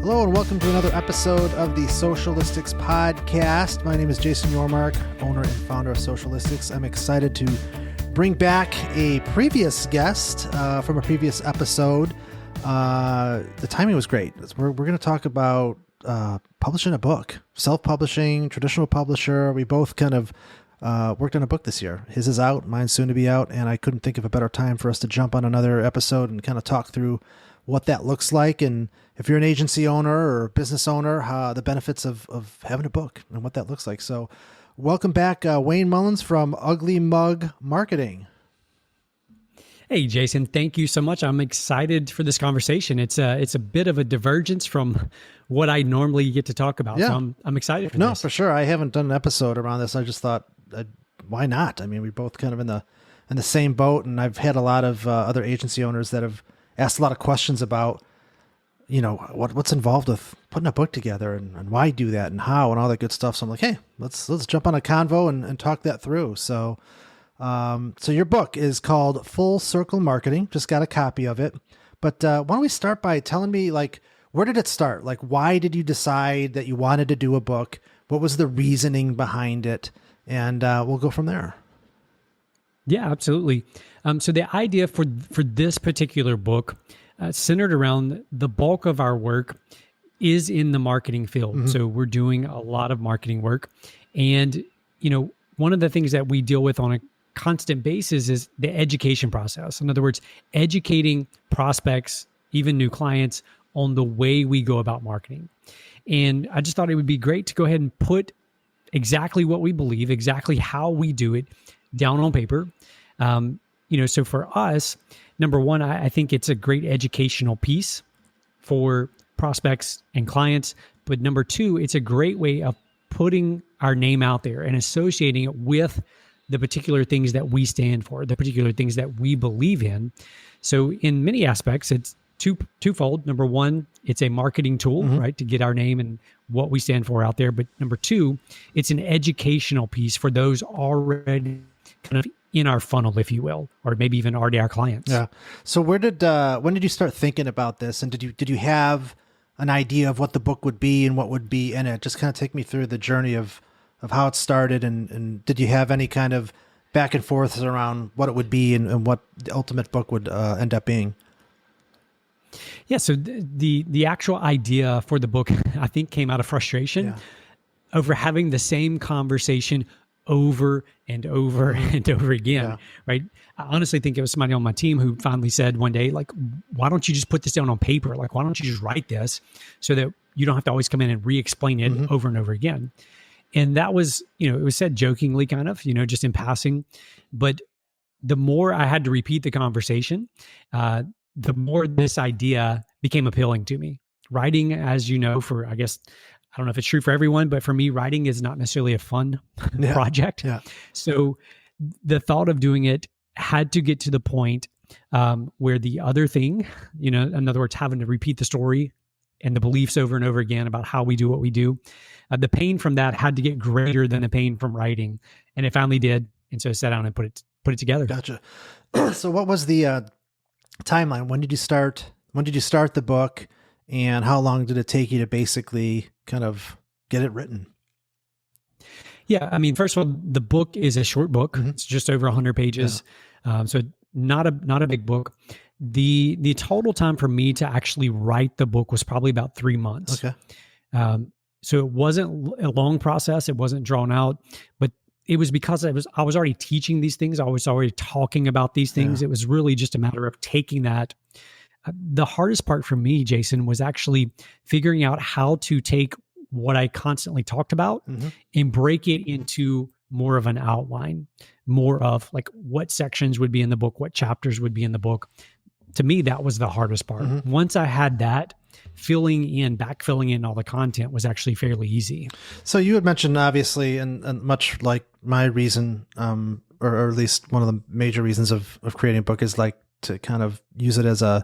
Hello and welcome to another episode of the Socialistics Podcast. My name is Jason Yormark, owner and founder of Socialistics. I'm excited to bring back a previous guest from a previous episode. The timing was great. We're going to talk about publishing a book, self-publishing, traditional publisher. We both kind of worked on a book this year. His is out, mine's soon to be out, and I couldn't think of a better time for us to jump on another episode and kind of talk through what that looks like, and if you're an agency owner or business owner, the benefits of having a book and what that looks like. So welcome back, Wayne Mullins from Ugly Mug Marketing. Hey, Jason, thank you so much. I'm excited for this conversation. It's a bit of a divergence from what I normally get to talk about. Yeah. So I'm excited for this. No, for sure. I haven't done an episode around this. I just thought, why not? I mean, we're both kind of in the same boat, and I've had a lot of other agency owners that have asked a lot of questions about, you know, what's involved with putting a book together and why do that and how and all that good stuff. So I'm like, hey, let's jump on a convo and talk that through. So, so your book is called Full Circle Marketing. Just got a copy of it. But why don't we start by telling me, like, where did it start? Like, why did you decide that you wanted to do a book? What was the reasoning behind it? And we'll go from there. Yeah, absolutely. So the idea for this particular book centered around the bulk of our work is in the marketing field. Mm-hmm. So we're doing a lot of marketing work. And, you know, one of the things that we deal with on a constant basis is the education process. In other words, educating prospects, even new clients, on the way we go about marketing. And I just thought it would be great to go ahead and put exactly what we believe, exactly how we do it down on paper. You know, so for us, number one, I think it's a great educational piece for prospects and clients. But number two, it's a great way of putting our name out there and associating it with the particular things that we stand for, the particular things that we believe in. So in many aspects, it's twofold. Number one, it's a marketing tool, mm-hmm. right, to get our name and what we stand for out there. But number two, it's an educational piece for those already kind of in our funnel, if you will, or maybe even already our clients. Yeah. So when did you start thinking about this? And did you have an idea of what the book would be and what would be in it? Just kind of take me through the journey of how it started, and did you have any kind of back and forth around what it would be and what the ultimate book would end up being? Yeah. So the actual idea for the book, I think, came out of frustration over having the same conversation over and over and over again, right? I honestly think it was somebody on my team who finally said one day, like, why don't you just put this down on paper? Like, why don't you just write this so that you don't have to always come in and re-explain it mm-hmm. over and over again? And that was, you know, it was said jokingly kind of, you know, just in passing. But the more I had to repeat the conversation, the more this idea became appealing to me. Writing, as you know, for, I guess, I don't know if it's true for everyone, but for me, writing is not necessarily a fun project. Yeah. So the thought of doing it had to get to the point where the other thing, you know, in other words, having to repeat the story and the beliefs over and over again about how we do what we do, the pain from that had to get greater than the pain from writing. And it finally did. And so I sat down and put it together. Gotcha. So what was the timeline? When did you start the book? And how long did it take you to basically kind of get it written? Yeah, I mean, first of all, the book is a short book. Mm-hmm. It's just over 100 pages. Yeah. So not a big book. The total time for me to actually write the book was probably about 3 months. Okay. So it wasn't a long process. It wasn't drawn out, but it was because I was already teaching these things. I was already talking about these things. Yeah. It was really just a matter of taking that. The hardest part for me, Jason, was actually figuring out how to take what I constantly talked about mm-hmm. and break it into more of an outline, more of like what sections would be in the book, what chapters would be in the book. To me, that was the hardest part. Mm-hmm. Once I had that, backfilling in all the content was actually fairly easy. So you had mentioned, obviously, and much like my reason, or at least one of the major reasons of creating a book is like to kind of use it as a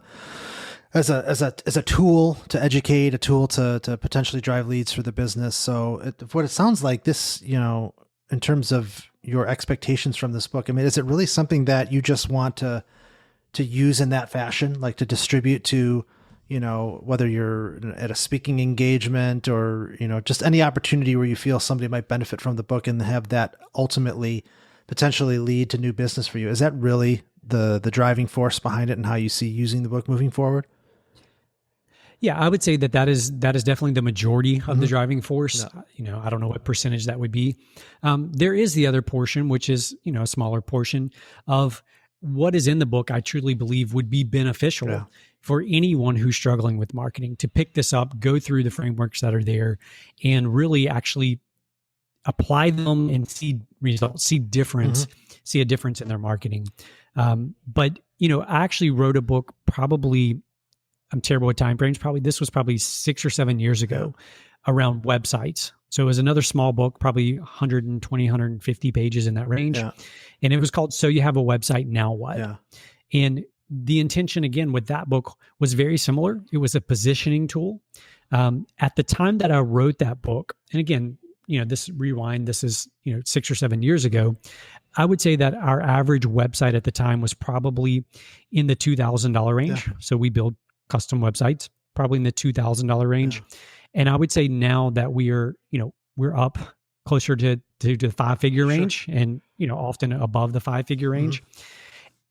tool to educate, a tool to potentially drive leads for the business. So what it sounds like this, you know, in terms of your expectations from this book, I mean, is it really something that you just want to use in that fashion, like to distribute to, whether you're at a speaking engagement or, just any opportunity where you feel somebody might benefit from the book and have that ultimately potentially lead to new business for you. Is that really the driving force behind it and how you see using the book moving forward? Yeah, I would say that is definitely the majority of the driving force. Yeah. I don't know what percentage that would be. There is the other portion, which is, a smaller portion of what is in the book. I truly believe would be beneficial for anyone who's struggling with marketing to pick this up, go through the frameworks that are there, and really actually apply them and see results, see a difference in their marketing. But I actually wrote a book probably, I'm terrible with time frames. This was probably 6 or 7 years ago around websites. So it was another small book, probably 120, 150 pages in that range. Yeah. And it was called So You Have a Website, Now What? Yeah. And the intention again with that book was very similar. It was a positioning tool. At the time that I wrote that book, and again, this is, 6 or 7 years ago, I would say that our average website at the time was probably in the $2,000 range. Yeah. So we build custom websites, probably in the $2,000 range. Yeah. And I would say now that we're up closer to the 5-figure range and, often above the 5-figure range.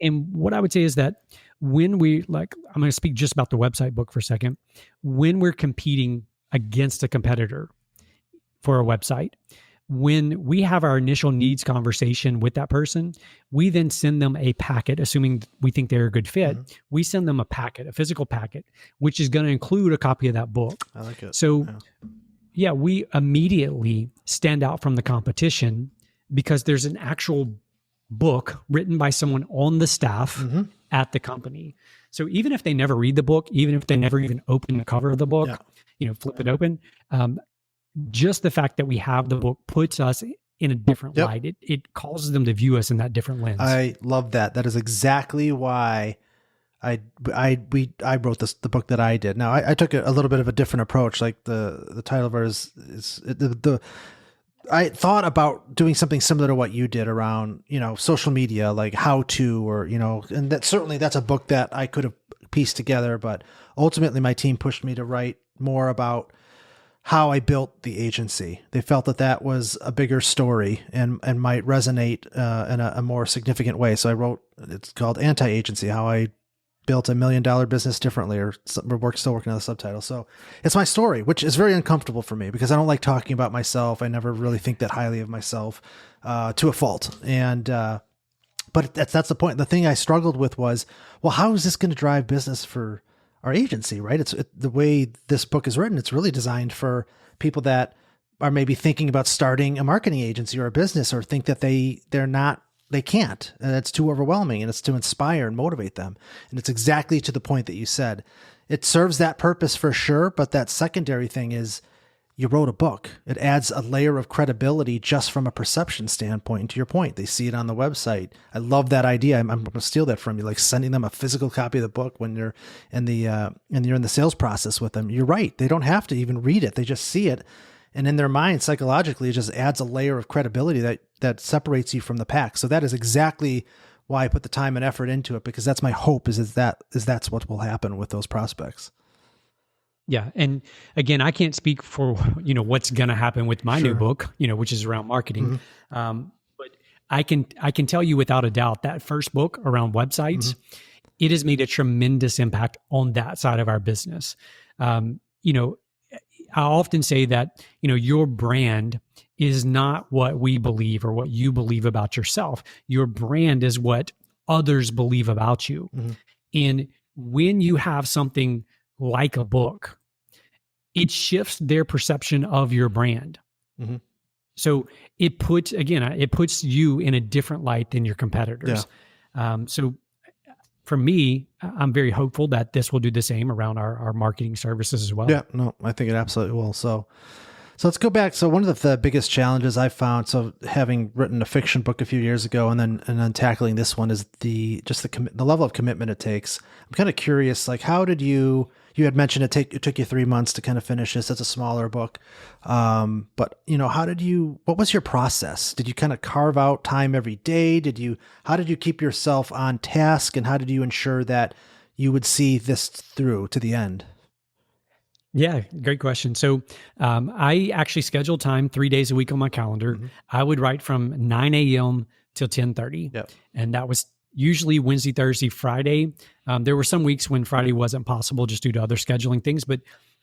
And what I would say is that when I'm going to speak just about the website book for a second, when we're competing against a competitor for a website, when we have our initial needs conversation with that person, we then send them a packet, assuming we think they're a good fit. We send them a packet, a physical packet, which is going to include a copy of that book. I like it. So we immediately stand out from the competition because there's an actual book written by someone on the staff at the company. So even if they never read the book, even if they never even open the cover of the book, flip it open, just the fact that we have the book puts us in a different light. It causes them to view us in that different lens. I love that. That is exactly why I wrote the book that I did. Now I took a little bit of a different approach. Like the title of it is I thought about doing something similar to what you did around, social media, like how to, or, and that's a book that I could have pieced together, but ultimately my team pushed me to write more about how I built the agency. They felt that was a bigger story and might resonate in a more significant way. So I wrote, it's called Anti-Agency, How I Built a $1 Million Business Differently, or we're still working on the subtitle. So it's my story, which is very uncomfortable for me because I don't like talking about myself. I never really think that highly of myself to a fault. And but that's the point. The thing I struggled with was, well, how is this going to drive business for our agency, right? The way this book is written, it's really designed for people that are maybe thinking about starting a marketing agency or a business, or think that they can't, and it's too overwhelming, and it's to inspire and motivate them. And it's exactly to the point that you said. It serves that purpose for sure, but that secondary thing is you wrote a book. It adds a layer of credibility just from a perception standpoint. And to your point, they see it on the website. I love that idea. I'm going to steal that from you, like sending them a physical copy of the book when you're in the sales process with them. You're right. They don't have to even read it. They just see it. And in their mind, psychologically, it just adds a layer of credibility that separates you from the pack. So that is exactly why I put the time and effort into it, because that's my hope is that's what will happen with those prospects. Yeah. And again, I can't speak for, what's going to happen with my new book, which is around marketing. But I can tell you without a doubt that first book around websites, it has made a tremendous impact on that side of our business. I often say that, your brand is not what we believe or what you believe about yourself. Your brand is what others believe about you. And when you have something like a book, it shifts their perception of your brand. So it puts you in a different light than your competitors. So for me, I'm very hopeful that this will do the same around our marketing services as well. Yeah, no, I think it absolutely will. So let's go back. So one of the biggest challenges I found, so having written a fiction book a few years ago and then tackling this one, is the level of commitment it takes. I'm kind of curious, like, how did you had mentioned it took you 3 months to kind of finish this. It's a smaller book. But what was your process? Did you kind of carve out time every day? How did you keep yourself on task, and how did you ensure that you would see this through to the end? Yeah, great question. So I actually scheduled time 3 days a week on my calendar. I would write from 9 a.m. till 10:30. Yep. And that was usually Wednesday, Thursday, Friday. There were some weeks when Friday wasn't possible just due to other scheduling things, but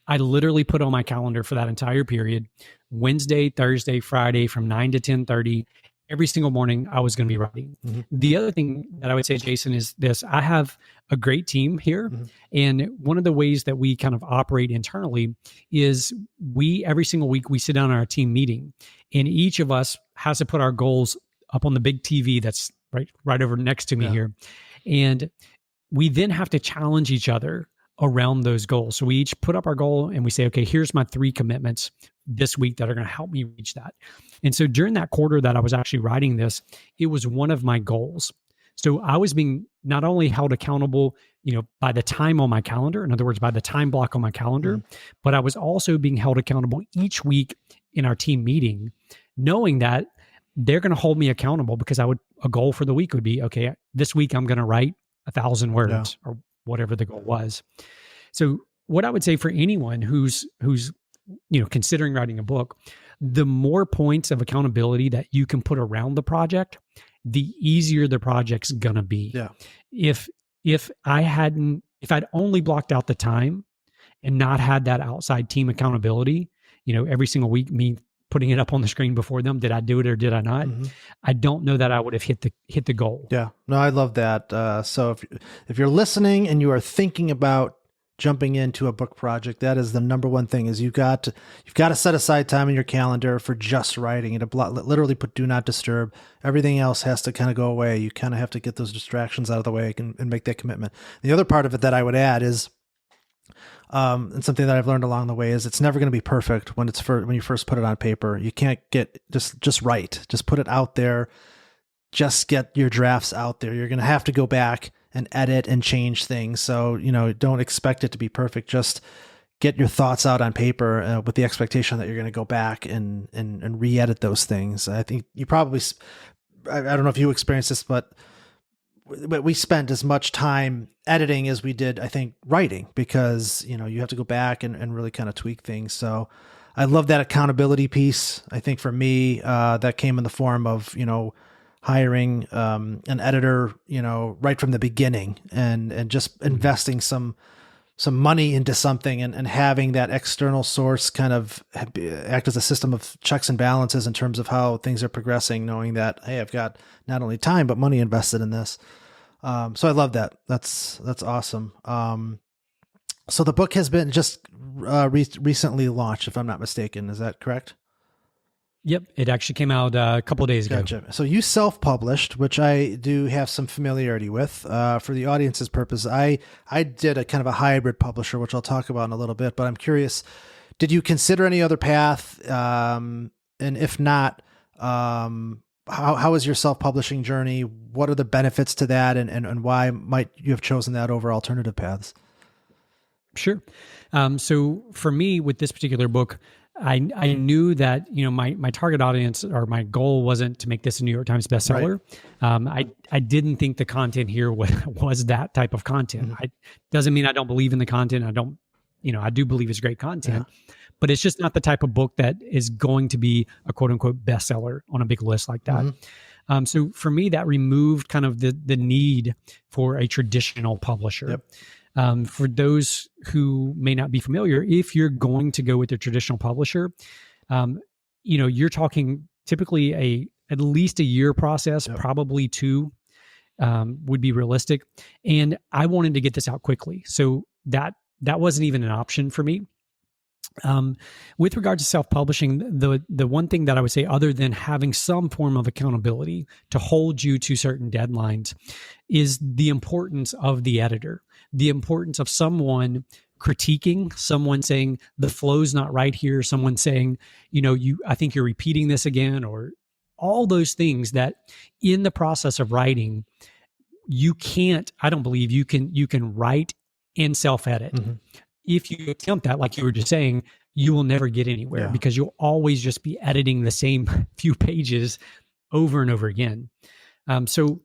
I literally put on my calendar for that entire period, Wednesday, Thursday, Friday from 9 to 10:30. Every single morning I was going to be writing. The other thing that I would say, Jason, is this. I have a great team here. And one of the ways that we kind of operate internally is every single week, we sit down in our team meeting, and each of us has to put our goals up on the big TV that's right over next to me here. And we then have to challenge each other around those goals. So we each put up our goal and we say, okay, here's my 3 commitments this week that are going to help me reach that. And so during that quarter that I was actually writing this, it was one of my goals. So I was being not only held accountable, by the time on my calendar, in other words, by the time block on my calendar, but I was also being held accountable each week in our team meeting, knowing that they're going to hold me accountable because a goal for the week would be, okay, this week I'm going to write 1,000 words or whatever the goal was. So what I would say for anyone who's considering writing a book, the more points of accountability that you can put around the project, the easier the project's gonna be. Yeah. If I'd only blocked out the time and not had that outside team accountability, every single week, me putting it up on the screen before them, did I do it or did I not? I don't know that I would have hit the goal. Yeah. No, I love that. So if you're listening and you are thinking about jumping into a book project, that is the number one thing, is you've got to set aside time in your calendar for just writing, and literally put do not disturb. Everything else has to kind of go away. You kind of have to get those distractions out of the way and make that commitment. The other part of it that I would add is, and something that I've learned along the way, is it's never going to be perfect when you first put it on paper. You can't just write, just put it out there, just get your drafts out there. You're going to have to go back and edit and change things. So, don't expect it to be perfect. Just get your thoughts out on paper with the expectation that you're going to go back and re-edit those things. I think you probably, I don't know if you experienced this, but we spent as much time editing as we did, I think, writing, because, you have to go back and really kind of tweak things. So I love that accountability piece. I think for me, that came in the form of, hiring an editor, right from the beginning, and just investing some money into something, and having that external source kind of act as a system of checks and balances in terms of how things are progressing, knowing that, hey, I've got not only time but money invested in this. So I love that. That's awesome. So the book has been just recently launched, if I'm not mistaken. Is that correct? Yep. It actually came out a couple of days ago. Gotcha. So you self-published, which I do have some familiarity with. For the audience's purpose, I did a kind of a hybrid publisher, which I'll talk about in a little bit, but I'm curious, did you consider any other path? And if not, how is your self-publishing journey? What are the benefits to that? And why might you have chosen that over alternative paths? Sure. So for me, with this particular book, I knew that, my target audience, or my goal, wasn't to make this a New York Times bestseller. Right. I didn't think the content here was that type of content. Doesn't mean I don't believe in the content. I do believe it's great content, but it's just not the type of book that is going to be a quote unquote bestseller on a big list like that. So for me, that removed kind of the need for a traditional publisher. Yep. For those who may not be familiar, if you're going to go with a traditional publisher, you're talking typically at least a year process, probably 2 would be realistic. And I wanted to get this out quickly, so that wasn't even an option for me. With regard to self-publishing, the one thing that I would say, other than having some form of accountability to hold you to certain deadlines, is the importance of the editor, the importance of someone critiquing, someone saying the flow's not right here, someone saying, I think you're repeating this again, or all those things that in the process of writing, I don't believe you can write and self-edit. If you attempt that, like you were just saying, you will never get anywhere, because you'll always just be editing the same few pages over and over again. So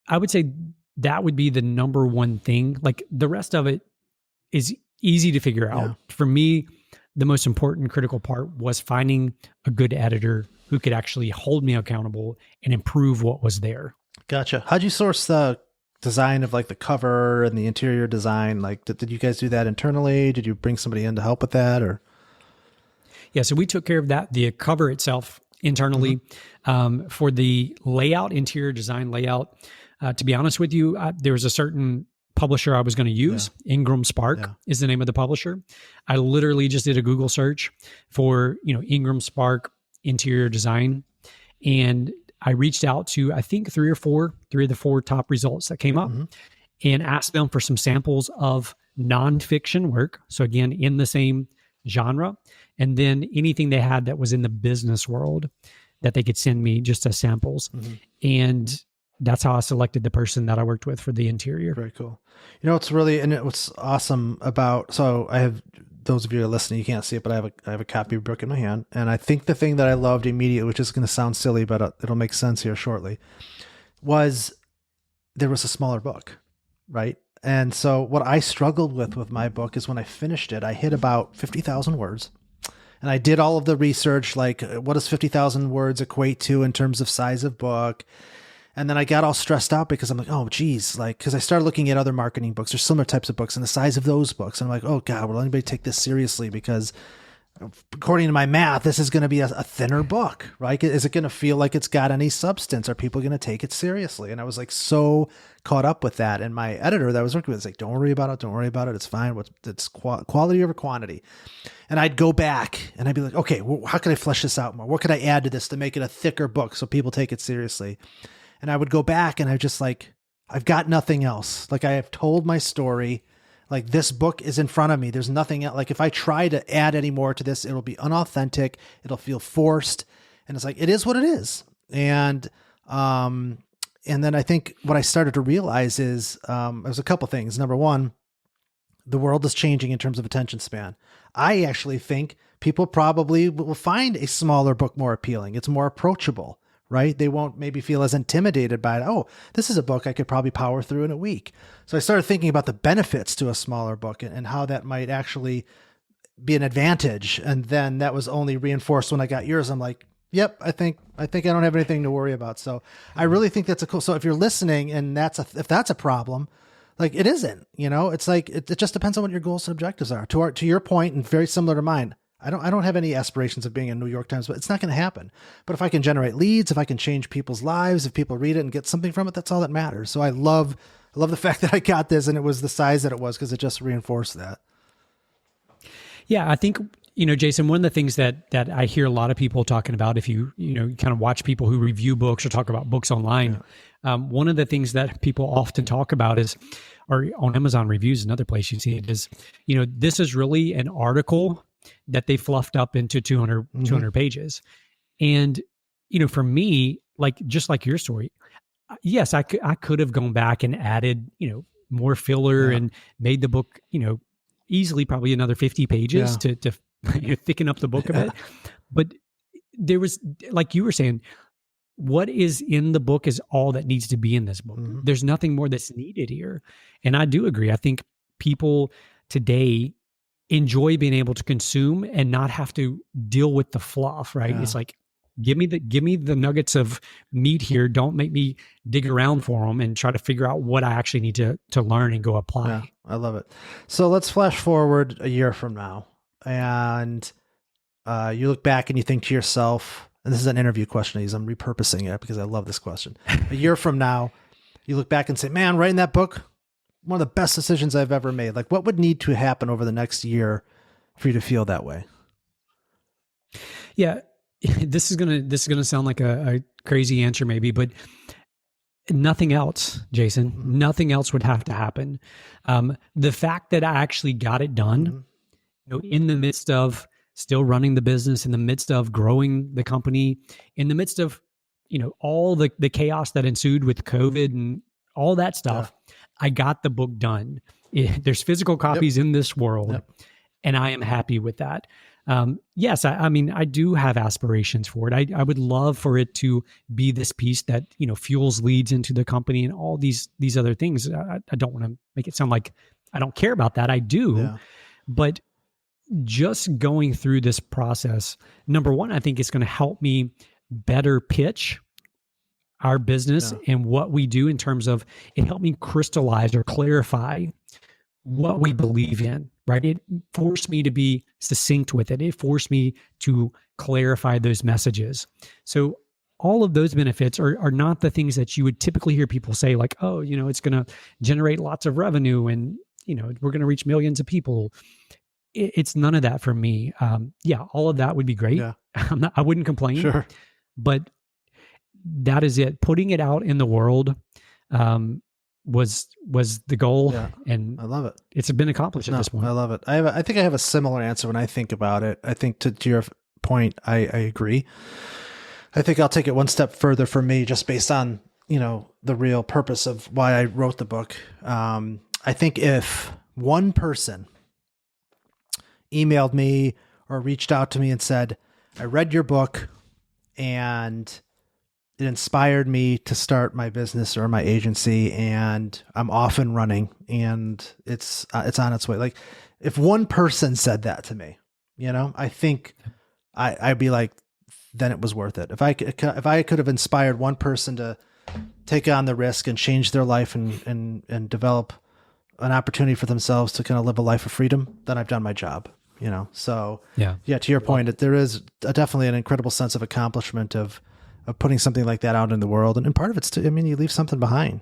I would say that would be the number one thing. Like the rest of it is easy to figure out. Yeah. For me, the most important critical part was finding a good editor who could actually hold me accountable and improve what was there. Gotcha. How'd you source the design of like the cover and the interior design? Like, did you guys do that internally? Did you bring somebody in to help with that, or? Yeah, so we took care of that, the cover itself internally. For the layout, interior design layout, to be honest with you, there was a certain publisher I was going to use. Ingram Spark is the name of the publisher. I literally just did a Google search for, Ingram Spark interior design. And I reached out to, I think three of the four top results that came up and asked them for some samples of nonfiction work. So again, in the same genre, and then anything they had that was in the business world that they could send me just as samples. And that's how I selected the person that I worked with for the interior. Very cool. What's awesome about, so I have, those of you who are listening, you can't see it, but I have a copy of book in my hand. And I think the thing that I loved immediately, which is going to sound silly, but it'll make sense here shortly, was there was a smaller book, right? And so what I struggled with my book is when I finished it, I hit about 50,000 words. And I did all of the research, like what does 50,000 words equate to in terms of size of book? And then I got all stressed out because I'm like, oh, geez, like, because I started looking at other marketing books or similar types of books and the size of those books. And I'm like, oh, God, will anybody take this seriously? Because according to my math, this is going to be a thinner book, right? Is it going to feel like it's got any substance? Are people going to take it seriously? And I was like so caught up with that. And my editor that I was working with was like, don't worry about it. Don't worry about it. It's fine. It's quality over quantity. And I'd go back and I'd be like, okay, well, how can I flesh this out more? What could I add to this to make it a thicker book so people take it seriously? And I would go back and I just like, I've got nothing else. Like I have told my story. Like this book is in front of me. There's nothing else. Like if I try to add any more to this, it'll be unauthentic. It'll feel forced. And it's like, it is what it is. And then I think what I started to realize is, there's a couple things. Number one, the world is changing in terms of attention span. I actually think people probably will find a smaller book more appealing. It's more approachable, right? They won't maybe feel as intimidated by it. Oh, this is a book I could probably power through in a week. So I started thinking about the benefits to a smaller book and how that might actually be an advantage. And then that was only reinforced when I got yours. I'm like, yep, I think I don't have anything to worry about. So I really think that's so if you're listening and if that's a problem, like it isn't, it's like, it just depends on what your goals and objectives are. To your point, and very similar to mine, I don't have any aspirations of being a New York Times, but it's not going to happen. But if I can generate leads, if I can change people's lives, if people read it and get something from it, that's all that matters. So I love the fact that I got this and it was the size that it was, because it just reinforced that. Yeah, I think, Jason, one of the things that I hear a lot of people talking about, if you kind of watch people who review books or talk about books online, one of the things that people often talk about is, or on Amazon reviews, another place you see it is, this is really an article that they fluffed up into 200 pages. And, for me, like, just like your story, yes, I could have gone back and added, more filler and made the book, easily probably another 50 pages to thicken up the book a bit. But there was, like you were saying, what is in the book is all that needs to be in this book. There's nothing more that's needed here. And I do agree. I think people today enjoy being able to consume and not have to deal with the fluff, right? It's like, give me the nuggets of meat here. Don't make me dig around for them and try to figure out what I actually need to learn and go apply. Yeah, I love it. So let's flash forward a year from now, and you look back and you think to yourself, and this is an interview question. I'm repurposing it because I love this question. A year from now, you look back and say, man, writing that book, one of the best decisions I've ever made. Like, what would need to happen over the next year for you to feel that way? Yeah, this is gonna sound like a crazy answer maybe, but nothing else, Jason. Nothing else would have to happen. The fact that I actually got it done, in the midst of still running the business, in the midst of growing the company, in the midst of all the chaos that ensued with COVID and all that stuff. I got the book done. There's physical copies in this world, and I am happy with that. Yes, I mean, I do have aspirations for it. I would love for it to be this piece that, fuels leads into the company and all these other things. I don't want to make it sound like I don't care about that. I do, Yeah. but just going through this process, number one, I think it's going to help me better pitch our business and what we do in terms of it helped me crystallize or clarify what we believe in, right? It forced me to be succinct with it. It forced me to clarify those messages. So all of those benefits are not the things that you would typically hear people say, like, oh, it's going to generate lots of revenue and, we're going to reach millions of people. It's none of that for me. Yeah, all of that would be great. Yeah. I wouldn't complain. Sure. But that is it. Putting it out in the world was the goal. Yeah. And I love it. It's been accomplished at this point. I love it. I think I have a similar answer when I think about it. I think to your point, I agree. I think I'll take it one step further for me, just based on, the real purpose of why I wrote the book. I think if one person emailed me or reached out to me and said, I read your book and it inspired me to start my business or my agency, and I'm off and running, and it's on its way. Like, if one person said that to me, I think I'd be like, then it was worth it. If I could have inspired one person to take on the risk and change their life and develop an opportunity for themselves to kind of live a life of freedom, then I've done my job. So yeah, to your point, there is definitely an incredible sense of accomplishment of putting something like that out in the world. And part of it's you leave something behind,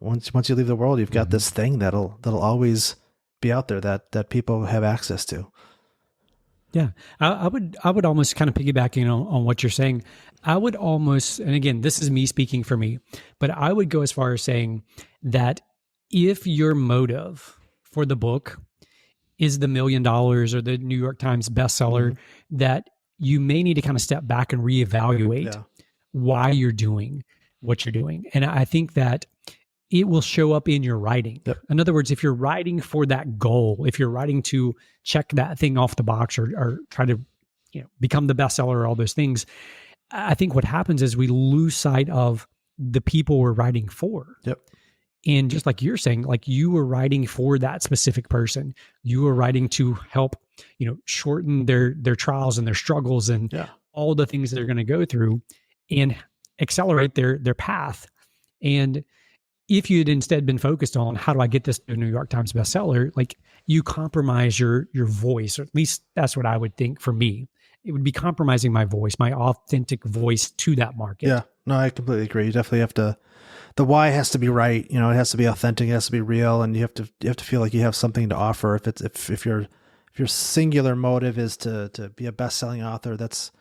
once you leave the world, you've got this thing that'll always be out there that people have access to. Yeah. I would almost kind of piggybacking on what you're saying. I would almost, and again, this is me speaking for me, but I would go as far as saying that if your motive for the book is the $1 million or the New York Times bestseller, that you may need to kind of step back and reevaluate why you're doing what you're doing. And I think that it will show up in your writing. Yep. In other words, if you're writing for that goal, if you're writing to check that thing off the box or try to become the bestseller or all those things, I think what happens is we lose sight of the people we're writing for. Yep. And just like you're saying, like you were writing for that specific person, you were writing to help, shorten their trials and their struggles and all the things they're going to go through and accelerate their path. And if you had instead been focused on how do I get this to a New York Times bestseller, like you compromise your voice, or at least that's what I would think for me. It would be compromising my voice, my authentic voice to that market. Yeah, no, I completely agree. You definitely have to, the why has to be right. It has to be authentic. It has to be real. And you have to feel like you have something to offer. If your singular motive is to be a best-selling author, it's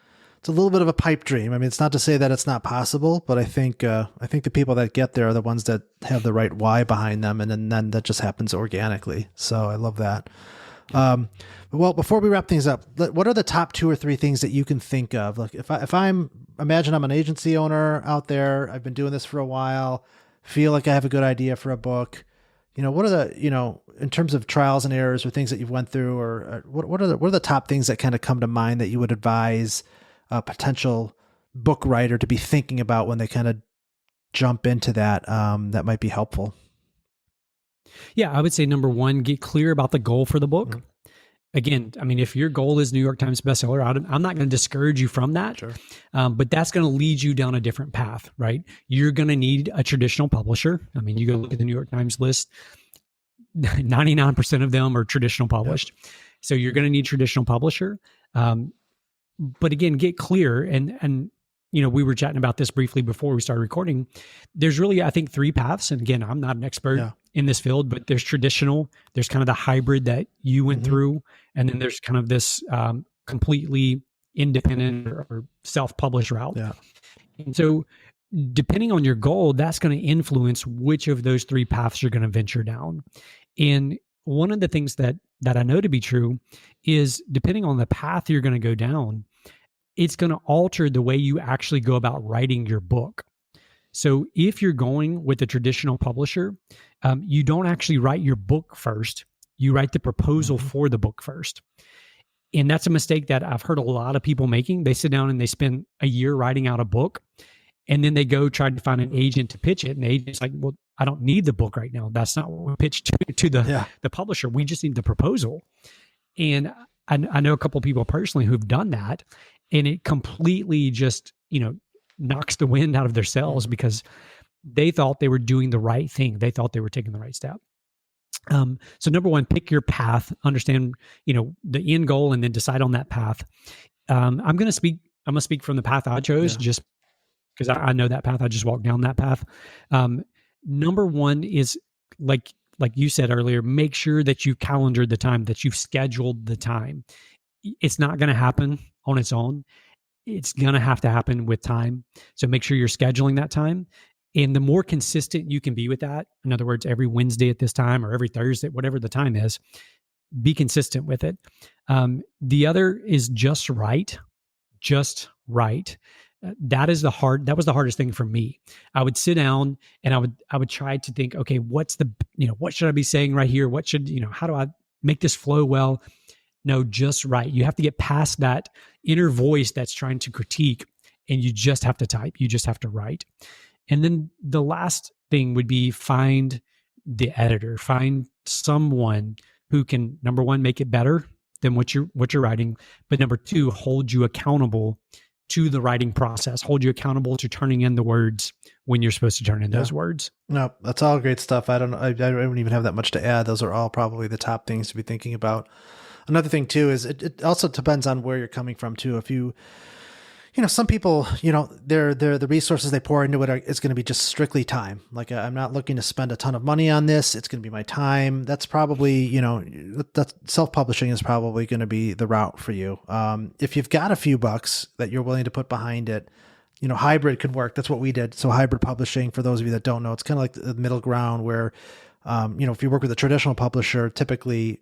a little bit of a pipe dream. I mean, it's not to say that it's not possible, but I think the people that get there are the ones that have the right why behind them, and then that just happens organically. So I love that. Well, before we wrap things up, what are the top 2 or 3 things that you can think of? Like imagine I'm an agency owner out there. I've been doing this for a while. Feel like I have a good idea for a book. What are the, in terms of trials and errors or things that you've went through, or what are the top things that kind of come to mind that you would advise a potential book writer to be thinking about when they kind of jump into that, that might be helpful? Yeah, I would say number 1, get clear about the goal for the book. Again, I mean, if your goal is New York Times bestseller, I'm not going to discourage you from that, Sure. But that's going to lead you down a different path, right? You're going to need a traditional publisher. I mean, you go look at the New York Times list, 99% of them are traditional published. Yep. So you're going to need traditional publisher. But again, get clear. And we were chatting about this briefly before we started recording. There's really, I think, 3 paths. And again, I'm not an expert in this field, but there's traditional, there's kind of the hybrid that you went through. And then there's kind of this completely independent or self-published route. Yeah. And so depending on your goal, that's going to influence which of those 3 paths you're going to venture down. And one of the things that I know to be true is depending on the path you're going to go down, it's going to alter the way you actually go about writing your book. So if you're going with a traditional publisher, you don't actually write your book first. You write the proposal for the book first. And that's a mistake that I've heard a lot of people making. They sit down and they spend a year writing out a book, and then they go try to find an agent to pitch it. And the agent's like, well, I don't need the book right now. That's not what we pitched to the publisher. We just need the proposal. And I know a couple of people personally who've done that, and it completely just, knocks the wind out of their sails because they thought they were doing the right thing. They thought they were taking the right step. So number one, pick your path, understand, the end goal, and then decide on that path. I'm going to speak from the path I chose just because I know that path. I just walked down that path. Number one is like you said earlier, make sure that you calendared the time, that you've scheduled the time. It's not going to happen on its own. It's going to have to happen with time. So make sure you're scheduling that time. And the more consistent you can be with that, in other words, every Wednesday at this time or every Thursday, whatever the time is, be consistent with it. The other is just right. That was the hardest thing for me. I would sit down and I would try to think, okay, what should I be saying right here? How do I make this flow well? No, just right. You have to get past that inner voice that's trying to critique, and you just have to type. You just have to write. And then the last thing would be find the editor, find someone who can, number one, make it better than what you're writing, but number two, hold you accountable to the writing process, hold you accountable to turning in the words when you're supposed to turn in those words. No, that's all great stuff. I don't even have that much to add. Those are all probably the top things to be thinking about. Another thing too is it also depends on where you're coming from too. If some people, the resources they pour into it is going to be just strictly time. Like I'm not looking to spend a ton of money on this. It's going to be my time. That's probably, that self-publishing is probably going to be the route for you. If you've got a few bucks that you're willing to put behind it, hybrid could work. That's what we did. So hybrid publishing, for those of you that don't know, it's kind of like the middle ground where, if you work with a traditional publisher, typically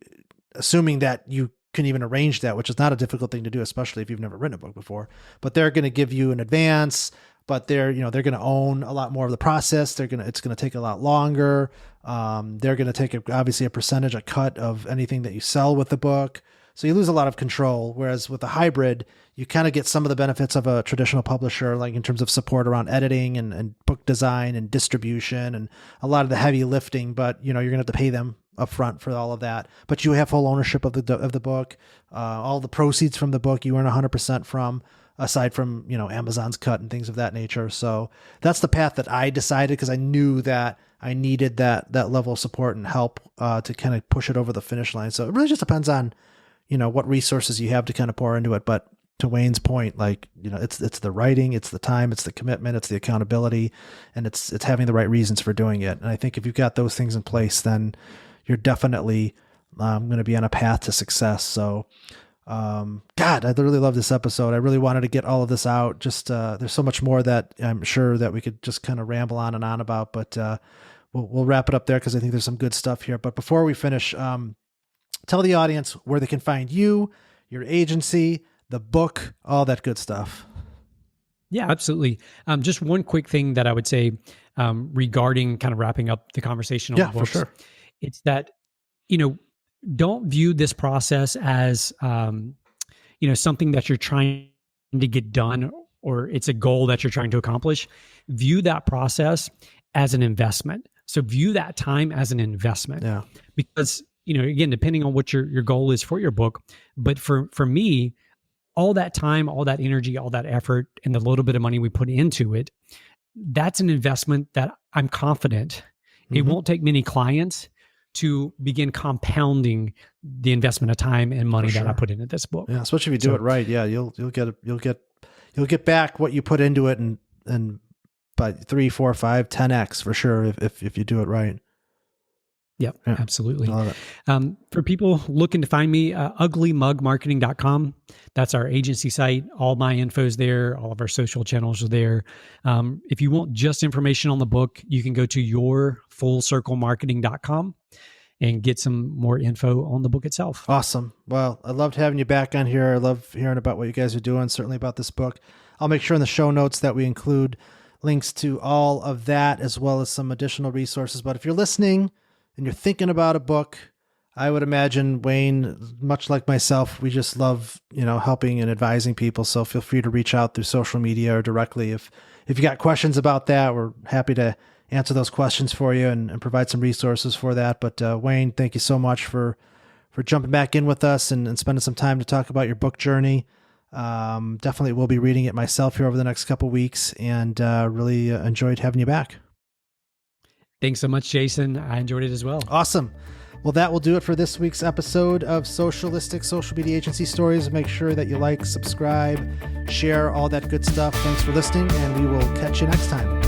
assuming that you can even arrange that, which is not a difficult thing to do, especially if you've never written a book before, but they're going to give you an advance, but they're going to own a lot more of the process. It's going to take a lot longer. They're going to take obviously a percentage, a cut of anything that you sell with the book. So you lose a lot of control. Whereas with a hybrid, you kind of get some of the benefits of a traditional publisher, like in terms of support around editing and book design and distribution and a lot of the heavy lifting, but you're going to have to pay them upfront for all of that, but you have full ownership of the book. All the proceeds from the book you earn 100% from, aside from Amazon's cut and things of that nature. So that's the path that I decided because I knew that I needed that level of support and help to kind of push it over the finish line. So it really just depends on what resources you have to kind of pour into it. But to Wayne's point, it's the writing, it's the time, it's the commitment, it's the accountability, and it's having the right reasons for doing it. And I think if you've got those things in place, then you're definitely going to be on a path to success. So, God, I really love this episode. I really wanted to get all of this out. Just there's so much more that I'm sure that we could just kind of ramble on and on about, but we'll wrap it up there because I think there's some good stuff here. But before we finish, tell the audience where they can find you, your agency, the book, all that good stuff. Yeah, absolutely. Just one quick thing that I would say regarding kind of wrapping up the conversation on the books. For sure. It's that, don't view this process as, something that you're trying to get done or it's a goal that you're trying to accomplish. View that process as an investment. So view that time as an investment. Yeah. Because, again, depending on what your goal is for your book, but for me, all that time, all that energy, all that effort, and the little bit of money we put into it, that's an investment that I'm confident it won't take many clients to begin compounding the investment of time and money that I put into this book. Yeah, especially if you do it right. Yeah, you'll get back what you put into it and by 3, 4, 5, 10x for sure if you do it right. Yep, yeah, absolutely. I love it. For people looking to find me, uglymugmarketing.com. That's our agency site. All my info's there. All of our social channels are there. If you want just information on the book, you can go to yourfullcirclemarketing.com and get some more info on the book itself. Awesome. Well, I loved having you back on here. I love hearing about what you guys are doing, certainly about this book. I'll make sure in the show notes that we include links to all of that as well as some additional resources. But if you're listening and you're thinking about a book, I would imagine, Wayne, much like myself, we just love, helping and advising people. So feel free to reach out through social media or directly. If you got questions about that, we're happy to answer those questions for you and provide some resources for that. But Wayne, thank you so much for jumping back in with us and spending some time to talk about your book journey. Definitely will be reading it myself here over the next couple of weeks, and really enjoyed having you back. Thanks so much, Jason. I enjoyed it as well. Awesome. Well, that will do it for this week's episode of Socialistic Social Media Agency Stories. Make sure that you like, subscribe, share, all that good stuff. Thanks for listening, and we will catch you next time.